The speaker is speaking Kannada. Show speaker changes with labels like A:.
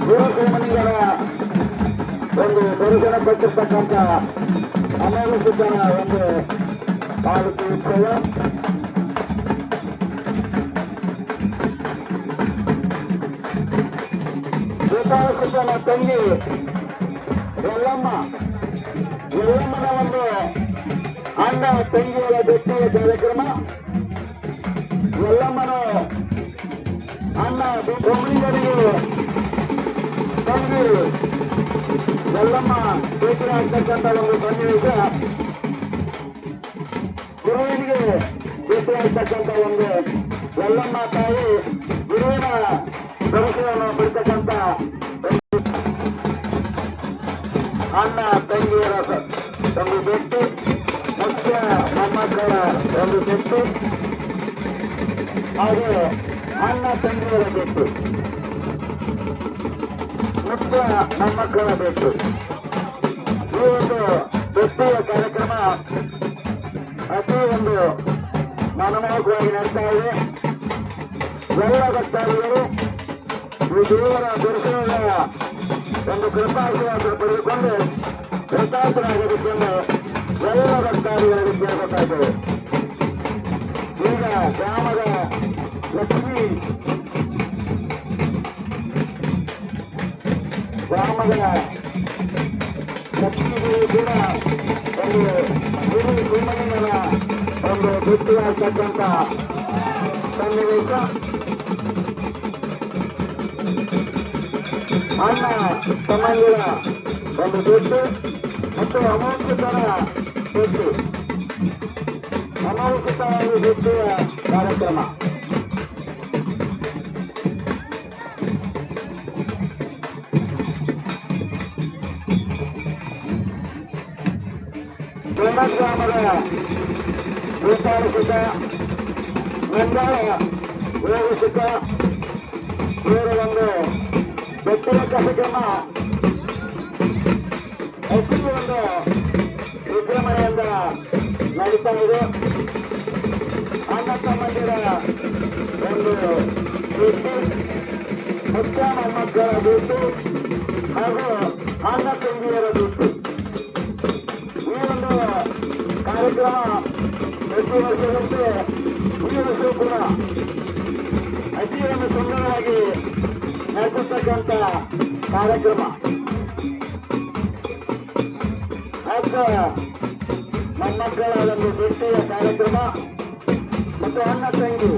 A: ಗುರುಸೋಮನಿಗರ ಒಂದು ದರ್ಶನ ಪಟ್ಟಿರ್ತಕ್ಕಂಥ ಅನಾನುಸಿತನ ಒಂದು ಪಾಲಿಕೆ ಉತ್ಸವ. ಗೋಪಾಲಕೃಷ್ಣನ ತಂಗಿ ಯಲ್ಲಮ್ಮನ ಒಂದು ಅಣ್ಣ ತಂಗಿಯರ ಭೇಟಿಯ ಕಾರ್ಯಕ್ರಮ. ಯಲ್ಲಮ್ಮನು ಅಣ್ಣ ಬೊಮ್ಮನಿಗರಿಗೆ ತಂಗಿ ಯಲ್ಲಮ್ಮ ಭೇಟಿ ಆಗ್ತಕ್ಕಂಥ ಒಂದು ಸನ್ನಿವೇಶ. ಗುರುವಿನಿಗೆ ಭೇಟಿ ಆಗ್ತಕ್ಕಂಥ ಒಂದು ಯಲ್ಲಮ್ಮ ತಾಯಿ ಗುರುವಿನ ದರ್ಶನವನ್ನು ಬಿಡ್ತಕ್ಕಂಥ ಅಣ್ಣ ತಂಗಿಯರ ಒಂದು ಭೇಟಿ, ಮುಖ್ಯ ಮೊಮ್ಮಕ್ಕಳ ಒಂದು ಭೇಟಿ ಹಾಗೆ ಅಣ್ಣ ತಂಗಿಯರ ಭೇಟಿ, ಮುಖ್ಯ ಮೊಮ್ಮಕ್ಕಳ ಭೇಟಿ. ಈ ಒಂದು ಭೇಟಿಯ ಕಾರ್ಯಕ್ರಮ ಅತಿ ಒಂದು ಮನಮೋಹಕವಾಗಿ ನಡೀತಾ ಇದೆ. ಎಲ್ಲ ಭಕ್ತಾದಿಗಳು ಈ ದೇವರ ದರ್ಶನದ ಒಂದು ಕೃಪಾಶೀರ್ವಾದ ಪಡೆದುಕೊಂಡು ಕೃತಾರ್ಥರಾಗಬೇಕೆಂದು ಎಲ್ಲ ಭಕ್ತಾದಿಗಳಿಗೆ ಕೇಳಬೇಕಾಗಿದೆ. ಈಗ ಗ್ರಾಮದ ಲಕ್ಷ್ಮೀ ಕೂಡ ಒಂದು ಗುರು ಸುಮನಿಯನ ಒಂದು ಭೇಟಿಯಾಗ್ತಕ್ಕಂಥ ಸನ್ನಿವೇಶ. ಅಣ್ಣ ತಮ್ಮಂದಿರ ಒಂದು ಭೇಟಿ ಮತ್ತು ಅಮೌಖಿತರ ಭೇಟಿ, ಅಮೌಖಿತರ ಭೇಟಿಯ ಕಾರ್ಯಕ್ರಮ. ಗ್ರಾಮದ ಗೋಪಾಲಕೃತ ನಂದಾಳ ಯೋಗಸುತ ಇವರ ಒಂದು ಭಕ್ತಿಯ ಕಾರ್ಯಕ್ರಮ ಅತಿ ಒಂದು ವಿಜೃಂಭಣೆಯಿಂದ ನಡೀತಾ ಇದೆ. ಅಣ್ಣ ತಮ್ಮಂದಿರ ಒಂದು ಭೇಟಿ, ಮುಖ್ಯ ಮೊಮ್ಮಕ್ಕಳ ಭೇಟಿ ಹಾಗೂ ಅಣ್ಣ ತಂಗಿಯರ ಭೇಟಿ. ಈ ಒಂದು ಕಾರ್ಯಕ್ರಮ ಪ್ರತಿ ವರ್ಷದಂತೆ ಈ ವರ್ಷವೂ ಕೂಡ ಅತಿ ಒಂದು ಸುಂದರವಾಗಿ ನಡೆಸತಕ್ಕಂಥ ಕಾರ್ಯಕ್ರಮ. ಮೊಮ್ಮಕ್ಕಳ ಒಂದು ಭೇಟಿಯ ಕಾರ್ಯಕ್ರಮ ಮತ್ತು ಅಣ್ಣ ತಂಗಿ